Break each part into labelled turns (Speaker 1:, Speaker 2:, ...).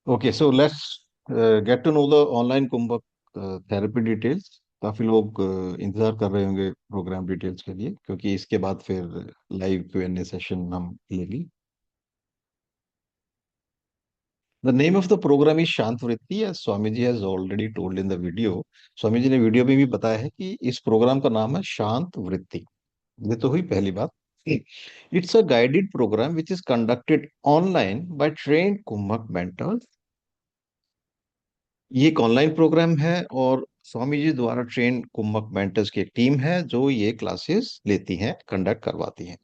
Speaker 1: Okay, so let's get to know the online Kumbhak therapy details. काफी लोग इंतजार कर रहे होंगे प्रोग्राम डिटेल्स के लिए, क्योंकि इसके बाद फिर लाइव Q&A सेशन हम लेंगे। The name of the program is Shant Vritti, as Swami ji has already told in the video. Swami ji ने वीडियो में भी बताया है कि इस प्रोग्राम का नाम है शांत वृत्ति। ये तो हुई पहली बात। It's a guided program which is conducted online by trained Kumbhak mentors. ये एक ऑनलाइन प्रोग्राम है और स्वामी जी द्वारा ट्रेन कुंभक मेंटर्स की एक टीम है जो ये क्लासेस लेती हैं, कंडक्ट करवाती हैं।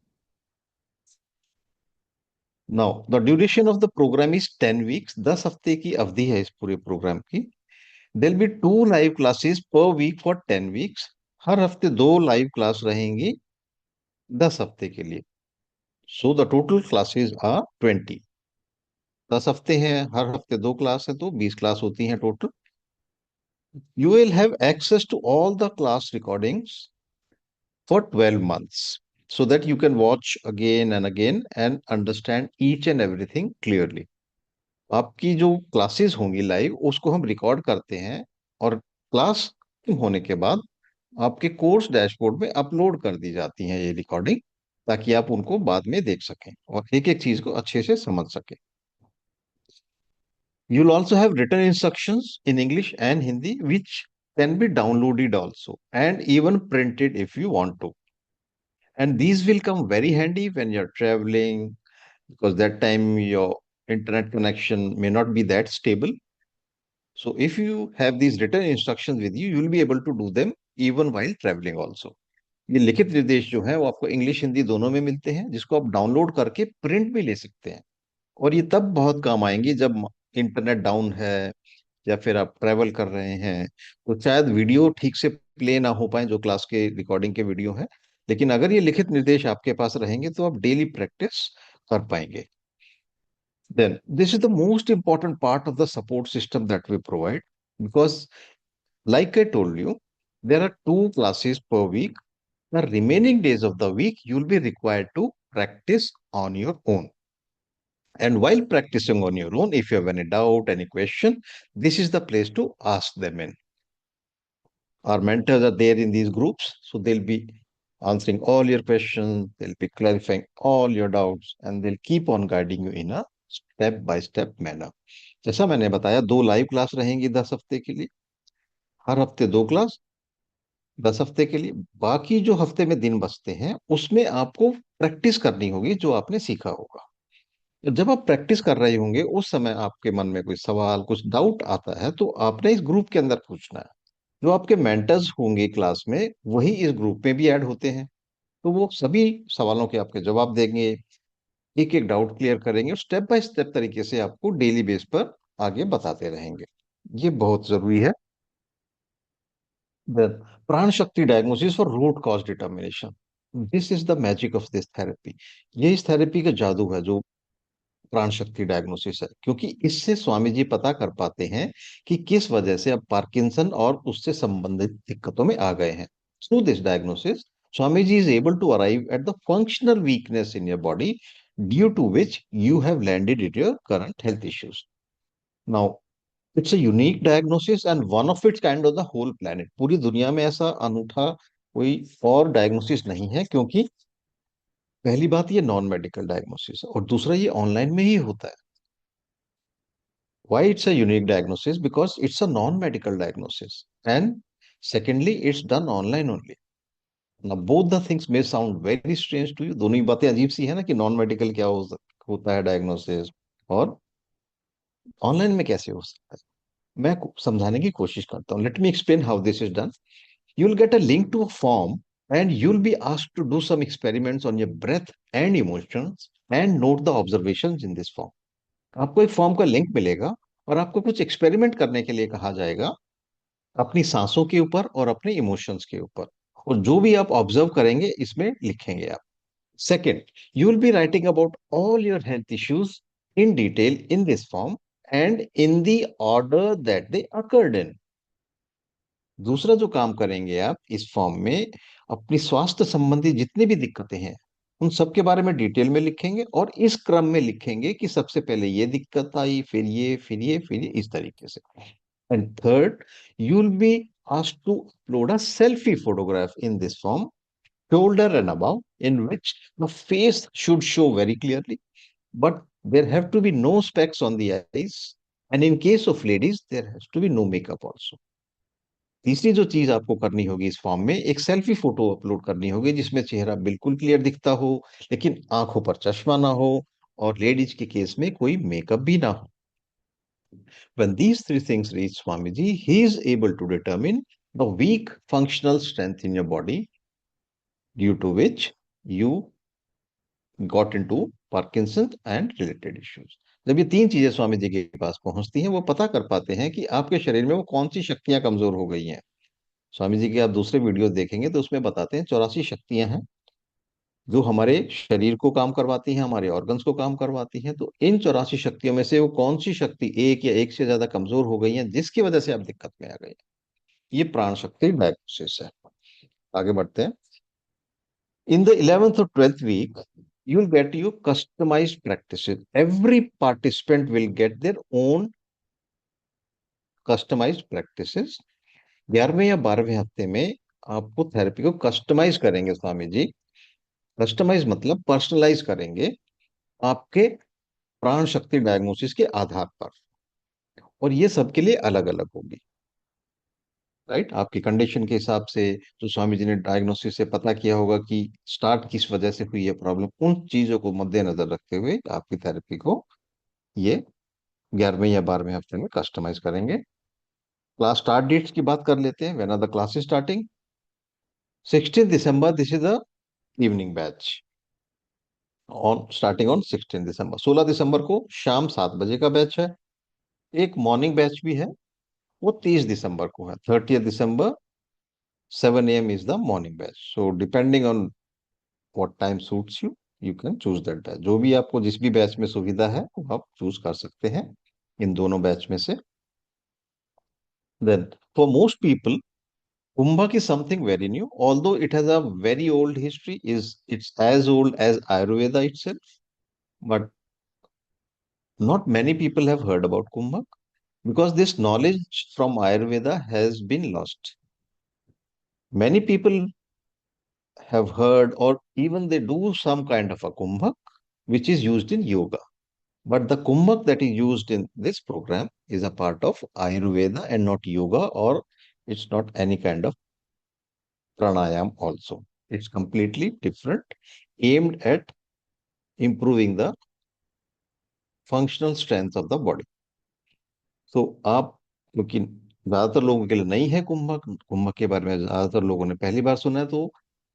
Speaker 1: Now the duration of the program is 10 weeks. 10 हफ्ते की अवधि है इस पूरे प्रोग्राम की। There be 2 live classes per week for 10 weeks. हर हफ्ते 2 लाइव क्लास रहेंगी 10 हफ्ते के लिए। So the total classes are 20। 10 हफ्ते हैं, हर हफ्ते 2 क्लास है, तो 20 क्लास होती हैं total. You will have access to all the class recordings for 12 months so that you can watch again and again and understand each and everything clearly. आपकी जो classes होंगी लाइव उसको हम रिकॉर्ड करते हैं और क्लास होने के बाद आपके कोर्स डैशबोर्ड में अपलोड कर दी जाती हैं ये रिकॉर्डिंग, ताकि आप उनको बाद में देख सकें और एक एक चीज को अच्छे से समझ सकें। You'll also have written instructions in English and Hindi, which can be downloaded also and even printed if you want to. And these will come very handy when you're traveling, because that time your internet connection may not be that stable. So if you have these written instructions with you, you'll be able to do them even while traveling also. ये लिखित निर्देश जो है वो आपको English Hindi दोनों में मिलते हैं, जिसको आप डाउनलोड करके प्रिंट भी ले सकते हैं। और ये तब बहुत काम आएंगी जब इंटरनेट डाउन है या फिर आप ट्रैवल कर रहे हैं, तो शायद वीडियो ठीक से प्ले ना हो पाए जो क्लास के रिकॉर्डिंग के वीडियो है। लेकिन अगर ये लिखित निर्देश आपके पास रहेंगे तो आप डेली प्रैक्टिस कर पाएंगे। Then this is the most important part of the support system that we provide, because like I told you, there are 2 classes per week. The remaining days of the week you will be required to practise on your own. And while practicing on your own, if you have any doubt, any question, this is the place to ask them in. Our mentors are there in these groups, so they'll be answering all your questions, they'll be clarifying all your doubts, and they'll keep on guiding you in a step by step manner. जैसा मैंने बताया, 2 live class रहेंगी 10 हफ्ते के लिए, हर हफ्ते 2 class, 10 हफ्ते के लिए। बाकी जो हफ्ते में दिन बचते हैं उसमें आपको प्रैक्टिस करनी होगी जो आपने सीखा होगा। जब आप प्रैक्टिस कर रहे होंगे उस समय आपके मन में कोई सवाल, कुछ डाउट आता है, तो आपने इस ग्रुप के अंदर पूछना है। जो आपके मेंटर्स होंगे क्लास में वही इस ग्रुप में भी ऐड होते हैं, तो वो सभी सवालों के आपके जवाब देंगे, एक एक डाउट क्लियर करेंगे, स्टेप बाय स्टेप तरीके से आपको डेली बेस पर आगे बताते रहेंगे। ये बहुत जरूरी है। Then, Pran Shakti diagnosis for root cause determination, this is the magic of this therapy. ये इस थेरेपी का जादू है जो प्राण शक्ति डायग्नोसिस है, क्योंकि इससे स्वामी जी पता कर पाते हैं कि किस वजह से अब पार्किंसन और उससे संबंधित दिक्कतों में आ गए हैं। Through this diagnosis, Swami ji is able to arrive at the functional weakness in your body due to which you have landed it your current health issues. Now it's a unique diagnosis and one of its kind of the whole planet. पूरी दुनिया में ऐसा अनूठा कोई और diagnosis नहीं है, क्योंकि पहली बात ये नॉन मेडिकल डायग्नोसिस है और दूसरा ये ऑनलाइन में ही होता है। Why it's a unique diagnosis? Because it's a non-medical diagnosis. And secondly, it's done online only. Now, both the things may sound very strange to you. दोनों ही बातें अजीब सी है ना, कि नॉन मेडिकल क्या होता है डायग्नोसिस, और ऑनलाइन में कैसे हो सकता है। मैं समझाने की कोशिश करता हूँ। Let me explain how this is done. You will get a link to a form and you will be asked to do some experiments on your breath and emotions and note the observations in this form. आपको एक form का link मिलेगा और आपको कुछ experiment करने के लिए कहा जाएगा, अपनी सांसों के ऊपर और अपने इमोशंस के ऊपर। और जो भी आप ऑब्जर्व करेंगे इसमें लिखेंगे आप। Second, you will be writing about all your health issues in detail in this form and in the order that they occurred in. दूसरा जो काम करेंगे आप इस फॉर्म में, अपनी स्वास्थ्य संबंधी जितनी भी दिक्कतें हैं उन सब के बारे में डिटेल में लिखेंगे और इस क्रम में लिखेंगे कि सबसे पहले ये दिक्कत आई, फिर ये, फिर ये, फिर ये, इस तरीके से. And third, you will B asked to upload a selfie photograph in this form, shoulder and above, in which the face should show very clearly, but there have to be no specs on the eyes, and in case of ladies there has to be no makeup also. तीसरी जो चीज आपको करनी होगी इस form में, एक selfie photo upload करनी होगी जिसमें चेहरा बिल्कुल क्लियर दिखता हो, लेकिन आंखों पर चश्मा ना हो, और लेडीज के केस में कोई मेकअप भी ना हो. When these three things reach Swamiji, he is able to determine the weak functional strength in your body due to which you got into Parkinson and related issues. जब ये तीन चीजें स्वामी जी के पास पहुंचती हैं, वो पता कर पाते हैं कि आपके शरीर में वो कौन सी शक्तियां कमजोर हो गई हैं. स्वामी जी के आप दूसरे वीडियो देखेंगे तो उसमें बताते हैं 84 शक्तियां हैं जो हमारे शरीर को काम करवाती हैं, हमारे ऑर्गन्स को काम करवाती हैं. तो इन 84 शक्तियों में से वो कौन सी शक्ति एक या एक से ज्यादा कमजोर हो गई है जिसकी वजह से आप दिक्कत में आ गए, ये प्राण शक्ति डायग्नोसिस है. आगे बढ़ते हैं. इन द 11th और 12th week you will get your customized practices. Every participant will get their own customized practices. 11वें या 12वें हफ्ते में आपको थेरेपी को कस्टमाइज करेंगे स्वामी जी. कस्टमाइज मतलब पर्सनलाइज करेंगे आपके प्राण शक्ति डायग्नोसिस के आधार पर, और ये सबके लिए अलग अलग होगी. राइट, आपकी कंडीशन के हिसाब से, जो स्वामी जी ने डायग्नोसिस से पता किया होगा कि स्टार्ट किस वजह से हुई है प्रॉब्लम, उन चीजों को मद्देनजर रखते हुए आपकी थेरेपी को ये 11वें या 12वें हफ्ते में कस्टमाइज करेंगे. क्लास स्टार्ट डेट्स की बात कर लेते हैं. When are the classes starting? 16 December, this is the evening batch. On starting on 16 December. 16 दिसंबर को शाम 7 बजे का बैच है. एक मॉर्निंग बैच भी है, वो 30 दिसंबर को है. 30th December 7 a.m. is the morning batch. So depending on what time suits you, you can choose that batch. जो भी आपको जिस भी बैच में सुविधा है वो आप चूज कर सकते हैं इन दोनों बैच में से. Then for most people, Kumbhak is something very new, although it has a very old history. Is it's as old as Ayurveda itself, but not many people have heard about Kumbhak because this knowledge from Ayurveda has been lost. Many people have heard, or even they do some kind of a kumbhak which is used in yoga. But the kumbhak that is used in this program is a part of Ayurveda and not yoga, or it's not any kind of pranayam also. It's completely different, aimed at improving the functional strength of the body. So आप, क्योंकि ज्यादातर लोगों के लिए नहीं है कुंभक, कुंभक के बारे में ज्यादातर लोगों ने पहली बार सुना है, तो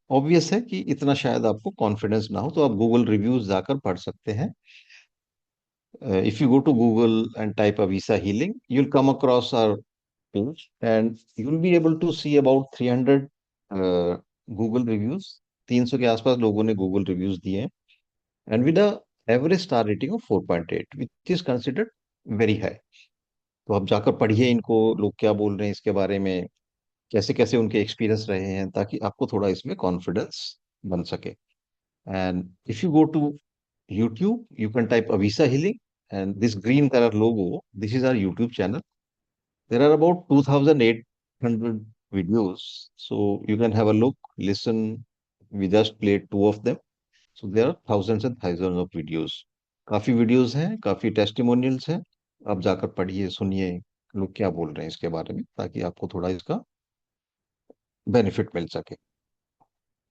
Speaker 1: ऑब्वियस है कि इतना शायद आपको कॉन्फिडेंस ना हो, तो आप गूगल रिव्यूज जाकर पढ़ सकते हैं. If you go to Google and type Avisa healing, you'll come across our page and you'll be able to see about 300 Google reviews. 300 के आसपास लोगों ने Google reviews दिए हैं, and with a average star rating of 4.8, which is considered very high. तो आप जाकर पढ़िए इनको, लोग क्या बोल रहे हैं इसके बारे में, कैसे कैसे उनके एक्सपीरियंस रहे हैं, ताकि आपको थोड़ा इसमें कॉन्फिडेंस बन सके. And if you go to YouTube, you can type Avisa Healing, and this green color logo, this is our YouTube channel. There are about 2,800 videos, so you can have a look, listen. We just played two of them, so there are thousands and thousands of videos. काफी videos हैं, काफी testimonials हैं. आप जाकर पढ़िए, सुनिए लोग क्या बोल रहे हैं इसके बारे में, ताकि आपको थोड़ा इसका बेनिफिट मिल सके.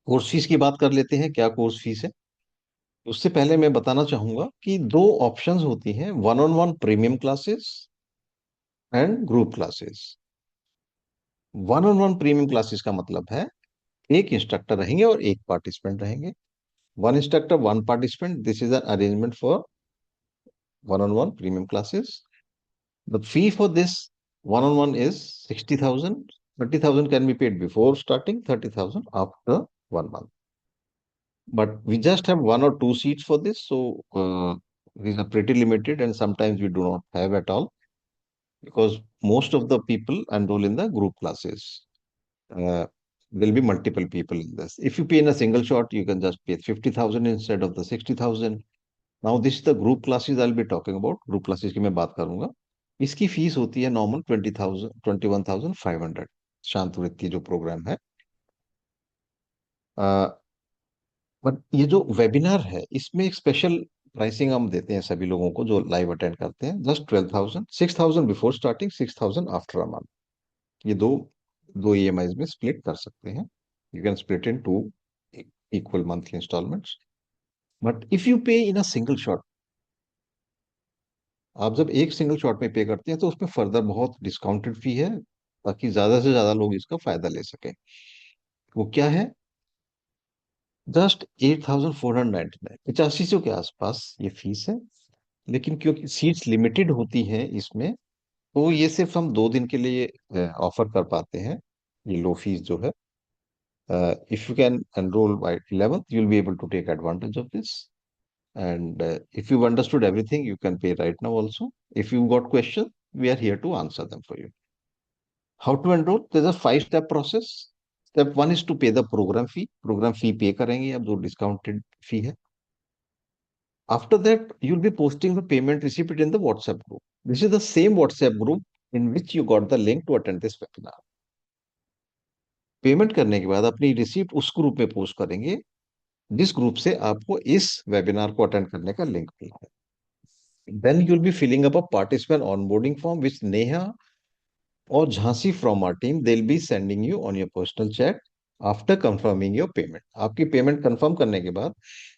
Speaker 1: कोर्स फीस की बात कर लेते हैं. क्या कोर्स फीस है? उससे पहले मैं बताना चाहूंगा कि दो ऑप्शंस होती हैं, one on one premium classes and group classes. One on one premium classes का मतलब है एक इंस्ट्रक्टर रहेंगे और एक पार्टिसिपेंट रहेंगे. One instructor one participant, this is an arrangement for one on one premium classes. The fee for this one on one is 60,000. 30,000 can be paid before starting, 30,000 after 1 month. But we just have one or two seats for this, so these are pretty limited, and sometimes we do not have at all because most of the people enroll in the group classes. Uh, there'll be multiple people in this. If you pay in a single shot, you can just pay 50,000 instead of the 60,000. Now this is the group classes I'll be talking about. Group classes की मैं बात करूंगा. इसकी fees होती है normal 20,000, 21,500. शांत वृत्ति जो प्रोग्राम है. बट ये जो वेबिनार है इसमें एक स्पेशल प्राइसिंग हम देते हैं सभी लोगों को जो लाइव अटेंड करते हैं. Just 12,000, 6,000 before starting, 6,000 after a month. ये दो दो ईएमआई में स्प्लिट कर सकते हैं. You can split in two equal monthly instalments. But if you pay in a single shot, आप जब एक सिंगल शॉट में पे करते हैं तो उसमें फर्दर बहुत डिस्काउंटेड फी है ताकि ज्यादा से ज्यादा लोग इसका फायदा ले सकें. वो क्या है? जस्ट 8,499, 8500 के आसपास ये फीस है. लेकिन क्योंकि सीट्स लिमिटेड होती हैं इसमें, तो ये सिर्फ हम 2 दिन के लिए ऑफर कर पाते हैं. ये लो फीस जो है, if you can enroll by 11th, you'll be able to take advantage of this. And if you've understood everything, you can pay right now also. If you've got questions, we are here to answer them for you. How to enroll? There's a 5-step process. Step 1 is to pay the program fee. Program fee pay करेंगे आप, जो discounted fee है. After that, you'll be posting the payment receipt in the WhatsApp group. This is the same WhatsApp group in which you got the link to attend this webinar. Payment करने के बाद अपनी receipt उस group में post करेंगे जिस group से आपको इस वेबिनार को अटेंड करने का लिंक मिला है. Then you'll be filling up a participant onboarding form which Neha or Jhansi from our team, they'll be sending you on your personal chat after confirming your payment. आपकी payment confirm करने के बाद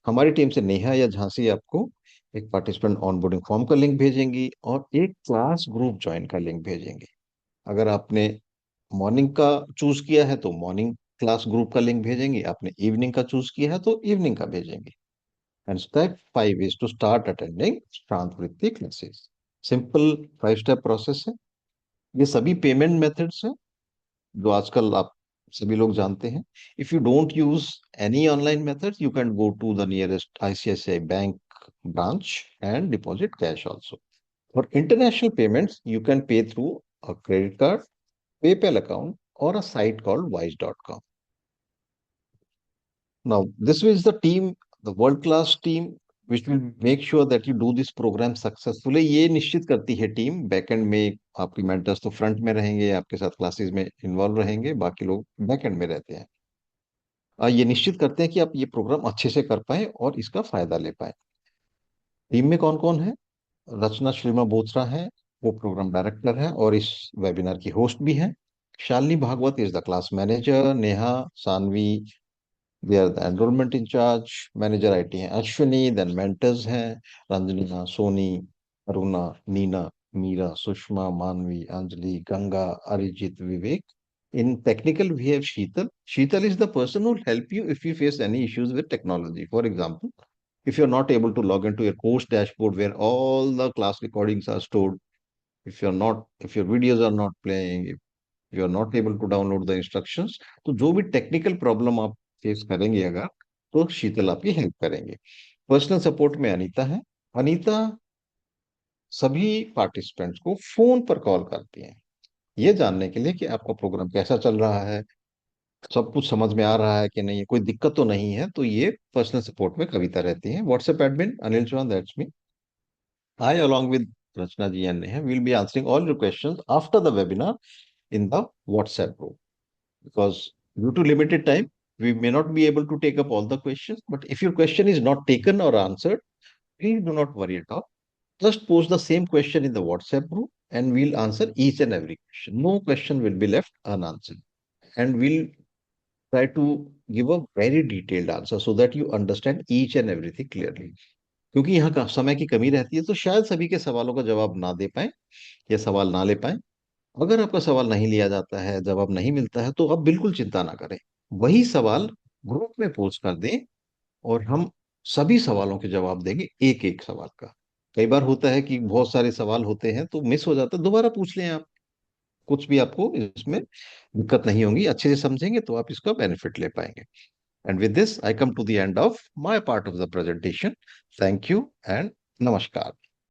Speaker 1: हमारी team से नेहा या झांसी आपको एक participant onboarding form का लिंक भेजेंगी और एक क्लास ग्रुप ज्वाइन का लिंक भेजेंगे. अगर आपने मॉर्निंग का चूज किया है तो मॉर्निंग क्लास ग्रुप का लिंक भेजेंगे, आपने इवनिंग का चूज किया है तो इवनिंग का भेजेंगे. And step 5 is to start attending शांत वृत्ति classes. सिंपल 5 स्टेप प्रोसेस है. ये सभी पेमेंट मेथड्स हैं जो आजकल आप सभी लोग जानते हैं. If you don't use any online method, you can go to the nearest ICICI bank branch and deposit cash also. For international payments, you can pay through a credit card, PayPal account, or a site called wise.com. Now, this is the team, the world-class team, which will make sure that you do this program successfully. ये निश्चित करती है team. Backend में आपकी mentors तो front में रहेंगे, आपके साथ क्लासेस में इन्वॉल्व रहेंगे, बाकी लोग बैकएंड में रहते हैं. ये निश्चित करते हैं कि आप ये प्रोग्राम अच्छे से कर पाए और इसका फायदा ले पाए. टीम में कौन कौन है? रचना श्रीमा बोथरा है, वो प्रोग्राम डायरेक्टर है और इस वेबिनार की होस्ट भी है. Shalini Bhagwat is the class manager. Neha, Saanvi, they are the enrollment in charge. Manager IT हैं अश्विनी. Then mentors हैं रंजना, सोनी, अरुणा, नीना, मीरा, सुषमा, मानवी, अंजलि, गंगा, अरिजीत, विवेक. In technical, we have Sheetal. Sheetal is the person who will help you if you face any issues with technology. For example, if you're not able to log into your course dashboard where all the class recordings are stored, if your videos are not playing, if you are not able to download the instructions, तो जो भी technical problem आप face करेंगे अगर, तो शीतल आपकी help करेंगे. Personal support में अनीता है. अनीता सभी पार्टिसिपेंट्स को फोन पर कॉल करती हैं ये जानने के लिए कि आपका प्रोग्राम कैसा चल रहा है, सब कुछ समझ में आ रहा है कि नहीं, कोई दिक्कत तो नहीं है. तो ये पर्सनल सपोर्ट में कविता रहती है. WhatsApp admin Anil Chauhan, that's me. I along with Rachna ji and Neha will be answering all your questions after the webinar in the WhatsApp group. Because due to limited time, we may not be able to take up all the questions. But if your question is not taken or answered, please do not worry at all. Just post the same question in the WhatsApp group and we'll answer each and every question. No question will be left unanswered. And we'll try to give a very detailed answer so that you understand each and everything clearly. क्योंकि यहाँ का समय की कमी रहती है तो शायद सभी के सवालों का जवाब ना दे पाए या सवाल ना ले पाए. अगर आपका सवाल नहीं लिया जाता है, जवाब नहीं मिलता है, तो आप बिल्कुल चिंता ना करें. वही सवाल ग्रुप में पोस्ट कर दें और हम सभी सवालों के जवाब देंगे एक एक सवाल का. कई बार होता है कि बहुत सारे सवाल होते हैं तो मिस हो जाता है, दोबारा पूछ लें आप. कुछ भी आपको इसमें दिक्कत नहीं होगी. अच्छे से समझेंगे तो आप इसका बेनिफिट ले पाएंगे. And with this I come to the end of my part of the presentation. Thank you and नमस्कार.